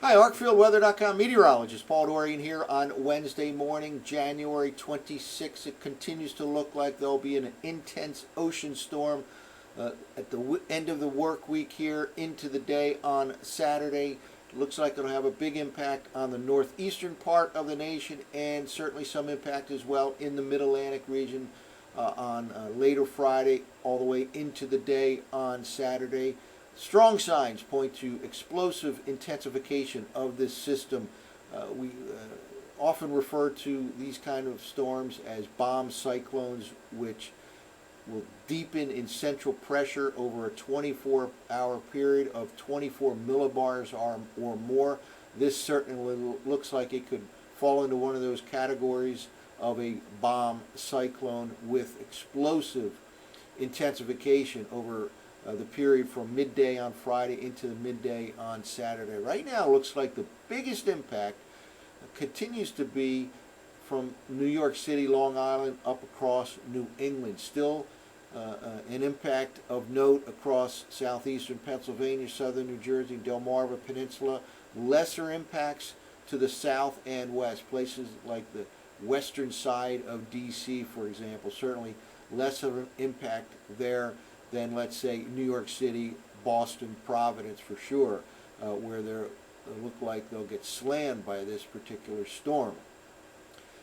Hi, ArcfieldWeather.com meteorologist Paul Dorian here on Wednesday morning, January 26th. It continues to look like there'll be an intense ocean storm at the end of the work week here into the day on Saturday. It looks like it'll have a big impact on the northeastern part of the nation and certainly some impact as well in the mid-Atlantic region on later Friday all the way into the day on Saturday. Strong signs point to explosive intensification of this system. We often refer to these kind of storms as bomb cyclones, which will deepen in central pressure over a 24-hour period of 24 millibars or more. This certainly looks like it could fall into one of those categories of a bomb cyclone with explosive intensification over the period from midday on Friday into the midday on Saturday. Right now, it looks like the biggest impact continues to be from New York City, Long Island, up across New England. Still an impact of note across southeastern Pennsylvania, southern New Jersey, Delmarva Peninsula. Lesser impacts to the south and west, places like the western side of D.C., for example. Certainly less of an impact there than, let's say, New York City, Boston, Providence, for sure, where they look like they'll get slammed by this particular storm.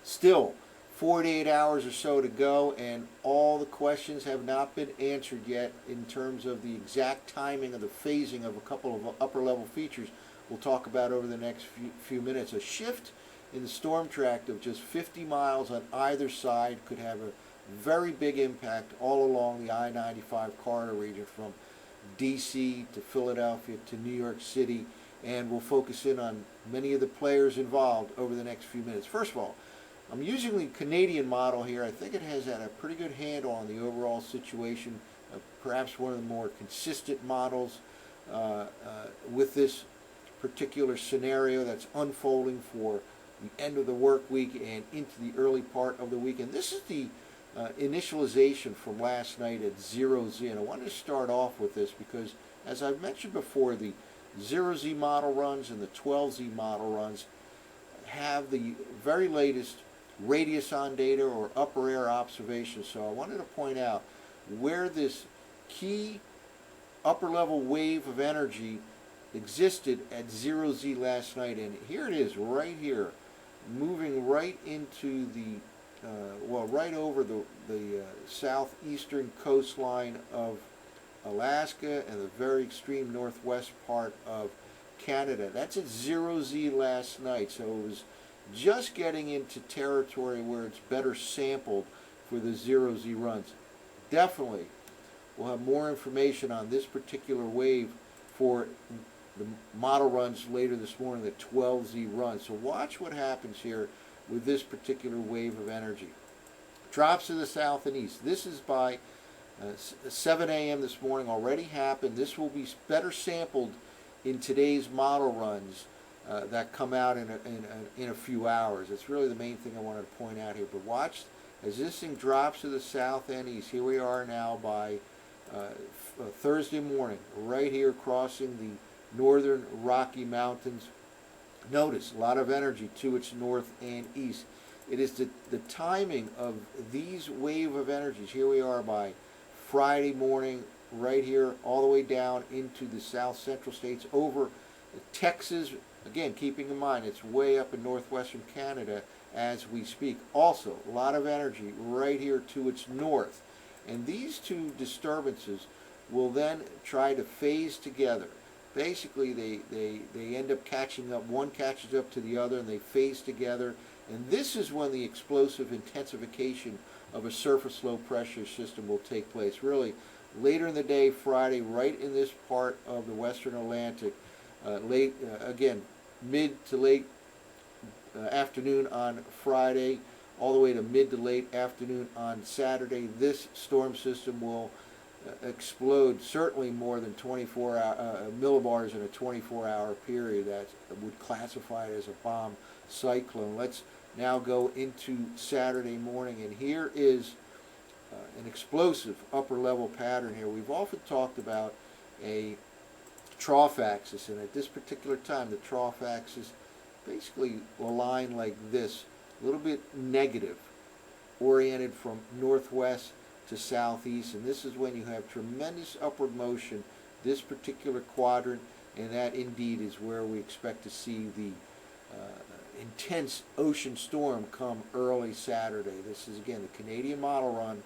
Still, 48 hours or so to go, and all the questions have not been answered yet in terms of the exact timing of the phasing of a couple of upper-level features we'll talk about over the next few minutes. A shift in the storm track of just 50 miles on either side could have a very big impact all along the I-95 corridor region from D.C. to Philadelphia to New York City, and we'll focus in on many of the players involved over the next few minutes. First of all, I'm using the Canadian model here. I think it has had a pretty good handle on the overall situation, perhaps one of the more consistent models with this particular scenario that's unfolding for the end of the work week and into the early part of the weekend. This is the initialization from last night at 0Z, and I wanted to start off with this because, as I've mentioned before, the 0Z model runs and the 12Z model runs have the very latest radius on data or upper air observations. So I wanted to point out where this key upper level wave of energy existed at 0Z last night, and here it is right here, moving right into the right over the southeastern coastline of Alaska and the very extreme northwest part of Canada. That's at 0Z last night, so it was just getting into territory where it's better sampled for the 0Z runs. Definitely, we'll have more information on this particular wave for the model runs later this morning, the 12Z runs. So watch what happens here with this particular wave of energy. Drops to the south and east. This is by 7 a.m. this morning, already happened. This will be better sampled in today's model runs that come out in a few hours. It's really the main thing I wanted to point out here. But watch as this thing drops to the south and east. Here we are now by Thursday morning, right here crossing the northern Rocky Mountains. Notice a lot of energy to its north and east. It is the timing of these wave of energies. Here we are by Friday morning, right here, all the way down into the south central states, over Texas. Again, keeping in mind it's way up in northwestern Canada as we speak. Also, a lot of energy right here to its north. And these two disturbances will then try to phase together. Basically, they end up catching up. One catches up to the other, and they phase together. And this is when the explosive intensification of a surface low pressure system will take place. Really, later in the day, Friday, right in this part of the western Atlantic, again, mid to late afternoon on Friday, all the way to mid to late afternoon on Saturday. This storm system will explode certainly more than 24 millibars in a 24-hour period. That would classify it as a bomb cyclone. Let's now go into Saturday morning, and here is an explosive upper level pattern here. We've often talked about a trough axis, and at this particular time the trough axis basically will line like this, a little bit negative, oriented from northwest to southeast, and this is when you have tremendous upward motion, this particular quadrant, and that indeed is where we expect to see the intense ocean storm come early Saturday. This is again the Canadian model run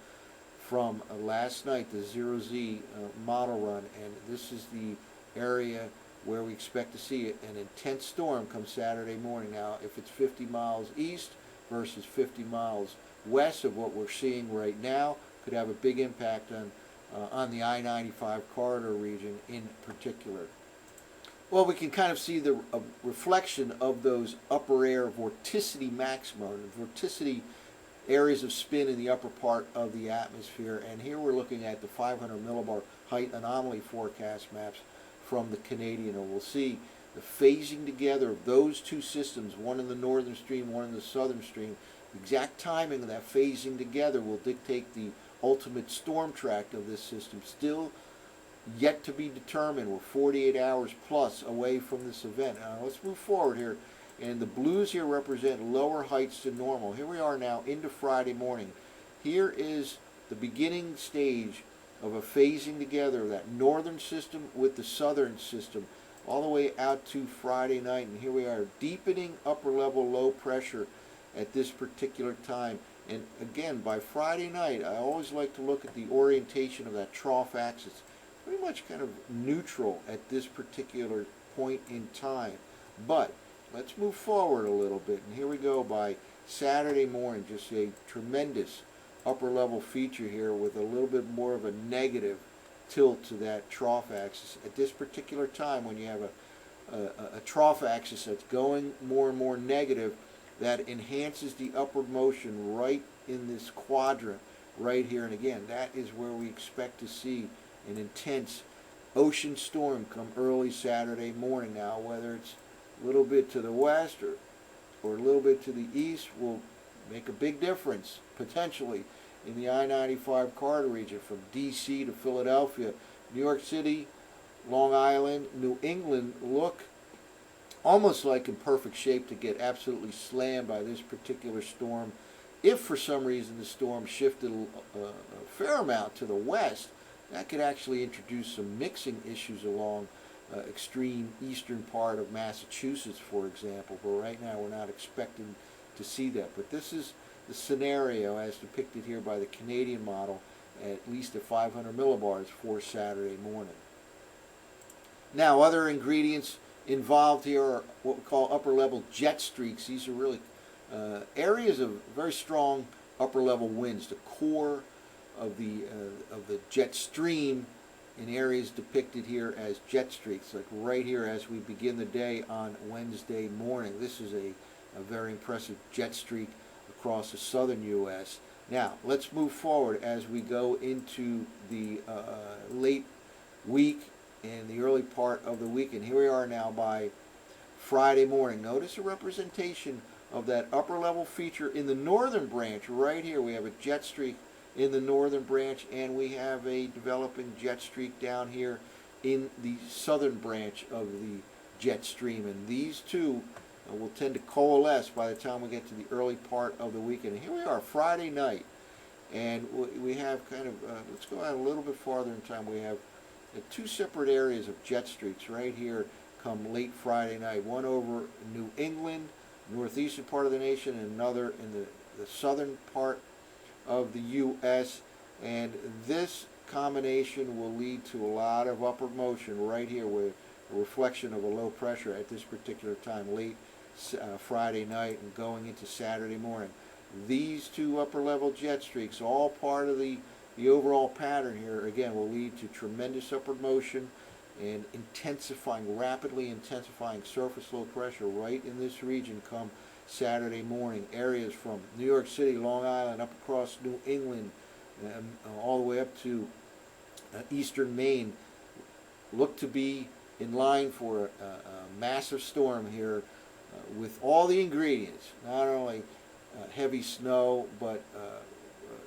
from last night, the 0Z model run, and this is the area where we expect to see an intense storm come Saturday morning. Now, if it's 50 miles east versus 50 miles west of what we're seeing right now, could have a big impact on the I-95 corridor region in particular. Well, we can kind of see the reflection of those upper air vorticity maxima, vorticity areas of spin in the upper part of the atmosphere. And here we're looking at the 500 millibar height anomaly forecast maps from the Canadian, and we'll see the phasing together of those two systems, one in the northern stream, one in the southern stream. The exact timing of that phasing together will dictate the ultimate storm track of this system. Still yet to be determined. We're 48 hours plus away from this event. Now let's move forward here, and the blues here represent lower heights than normal. Here we are now into Friday morning. Here is the beginning stage of a phasing together of that northern system with the southern system all the way out to Friday night, and here we are deepening upper level low pressure at this particular time. And again, by Friday night, I always like to look at the orientation of that trough axis. Pretty much kind of neutral at this particular point in time. But let's move forward a little bit, and here we go by Saturday morning. Just a tremendous upper level feature here with a little bit more of a negative tilt to that trough axis. At this particular time, when you have a trough axis that's going more and more negative, that enhances the upward motion right in this quadrant right here. And again, that is where we expect to see an intense ocean storm come early Saturday morning. Now, whether it's a little bit to the west or a little bit to the east will make a big difference, potentially, in the I-95 corridor region from D.C. to Philadelphia. New York City, Long Island, New England look almost like in perfect shape to get absolutely slammed by this particular storm. If for some reason the storm shifted a fair amount to the west, that could actually introduce some mixing issues along extreme eastern part of Massachusetts, for example. But right now we're not expecting to see that. But this is the scenario as depicted here by the Canadian model, at least at 500 millibars for Saturday morning. Now, other ingredients involved here are what we call upper level jet streaks. These are really areas of very strong upper level winds. The core of the jet stream in areas depicted here as jet streaks, like right here as we begin the day on Wednesday morning. This is a very impressive jet streak across the southern U.S. Now, let's move forward as we go into the late week and the early part of the weekend. Here we are now by Friday morning. Notice a representation of that upper level feature in the northern branch. Right here we have a jet streak in the northern branch, and we have a developing jet streak down here in the southern branch of the jet stream. And these two will tend to coalesce by the time we get to the early part of the weekend. And here we are, Friday night, and we have kind of, let's go out a little bit farther in time. We have two separate areas of jet streaks right here come late Friday night. One over New England, northeastern part of the nation, and another in the southern part of the U.S. And this combination will lead to a lot of upward motion right here with a reflection of a low pressure at this particular time, late Friday night and going into Saturday morning. These two upper level jet streaks, all part of the overall pattern here, again, will lead to tremendous upward motion and rapidly intensifying surface low pressure right in this region come Saturday morning. Areas from New York City, Long Island, up across New England, all the way up to eastern Maine look to be in line for a massive storm here with all the ingredients, not only heavy snow, but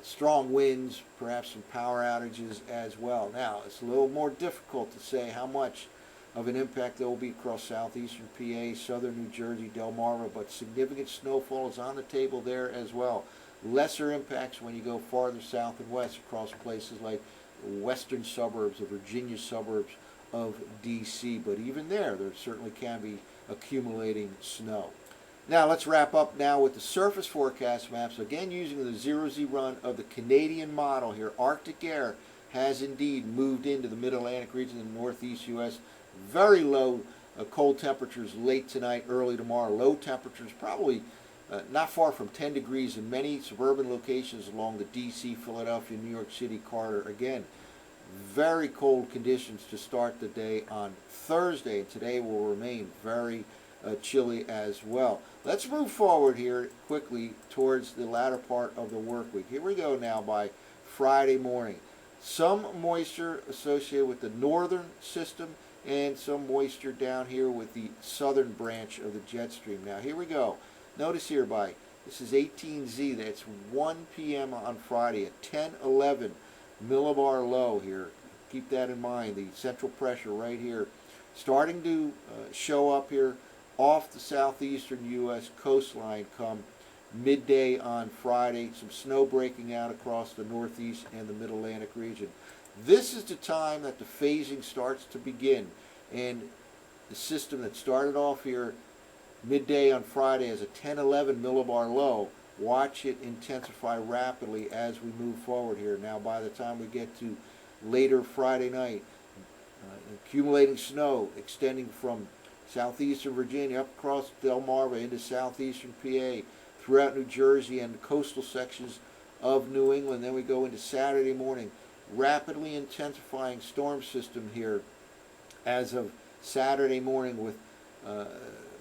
strong winds, perhaps some power outages as well. Now, it's a little more difficult to say how much of an impact that will be across southeastern PA, southern New Jersey, Delmarva, but significant snowfall is on the table there as well. Lesser impacts when you go farther south and west across places like western suburbs, the Virginia suburbs of DC, but even there certainly can be accumulating snow. Now let's wrap up now with the surface forecast maps, again using the 0Z run of the Canadian model here. Arctic air has indeed moved into the mid-Atlantic region in the northeast U.S. Very low cold temperatures late tonight, early tomorrow. Low temperatures probably not far from 10 degrees in many suburban locations along the DC, Philadelphia, New York City corridor. Again, very cold conditions to start the day on Thursday. Today will remain very chilly as well. Let's move forward here quickly towards the latter part of the work week. Here we go now by Friday morning. Some moisture associated with the northern system and some moisture down here with the southern branch of the jet stream. Now here we go. Notice here this is 18Z, that's 1 p.m. on Friday at 1011 millibar low here. Keep that in mind. The central pressure right here starting to show up here off the southeastern U.S. coastline come midday on Friday. Some snow breaking out across the northeast and the mid-Atlantic region. This is the time that the phasing starts to begin, and the system that started off here midday on Friday as a 1011 millibar low, watch it intensify rapidly as we move forward here. Now by the time we get to later Friday night, accumulating snow extending from southeastern Virginia up across Delmarva into southeastern PA, throughout New Jersey and the coastal sections of New England. Then we go into Saturday morning, rapidly intensifying storm system here as of Saturday morning with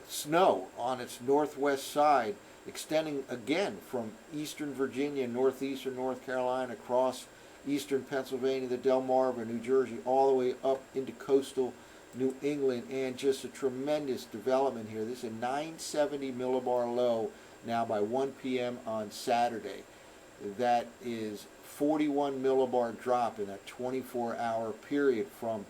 snow on its northwest side, extending again from eastern Virginia, northeastern North Carolina, across eastern Pennsylvania, the Delmarva, New Jersey, all the way up into coastal New England, and just a tremendous development here. This is a 970 millibar low now by 1 p.m. on Saturday. That is 41 millibar drop in that 24-hour period from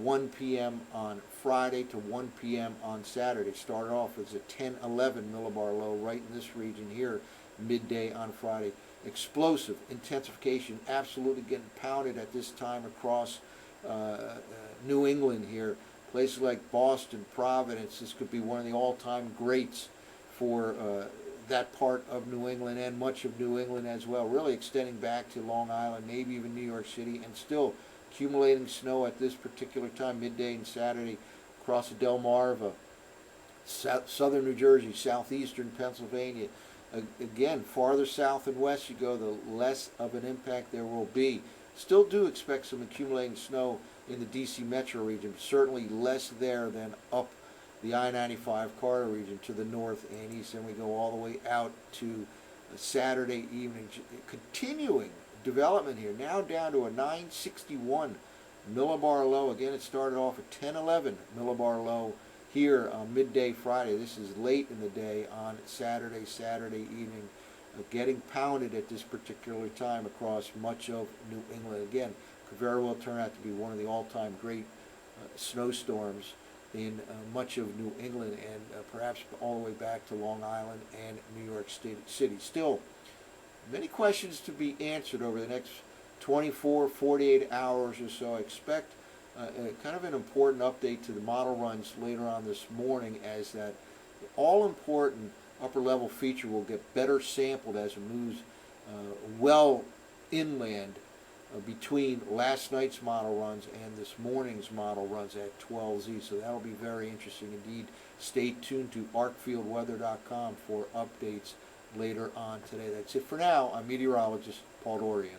1 p.m. on Friday to 1 p.m. on Saturday. Started off as a 1011 millibar low right in this region here midday on Friday. Explosive intensification, absolutely getting pounded at this time across New England here. Places like Boston, Providence, this could be one of the all-time greats for that part of New England and much of New England as well, really extending back to Long Island, maybe even New York City, and still accumulating snow at this particular time, midday and Saturday, across the Delmarva, southern New Jersey, southeastern Pennsylvania. Again, farther south and west you go, the less of an impact there will be. Still do expect some accumulating snow in the DC metro region, certainly less there than up the I-95 corridor region to the north and east, and we go all the way out to Saturday evening. Continuing development here, now down to a 961 millibar low. Again, it started off at 1011 millibar low here on midday Friday. This is late in the day on Saturday evening, getting pounded at this particular time across much of New England. Again, could very well turn out to be one of the all-time great snowstorms in much of New England, and perhaps all the way back to Long Island and New York City. Still, many questions to be answered over the next 24, 48 hours or so. I expect kind of an important update to the model runs later on this morning, as that all-important upper-level feature will get better sampled as it moves well inland between last night's model runs and this morning's model runs at 12Z. So that'll be very interesting indeed. Stay tuned to arcfieldweather.com for updates later on today. That's it for now. I'm meteorologist Paul Dorian.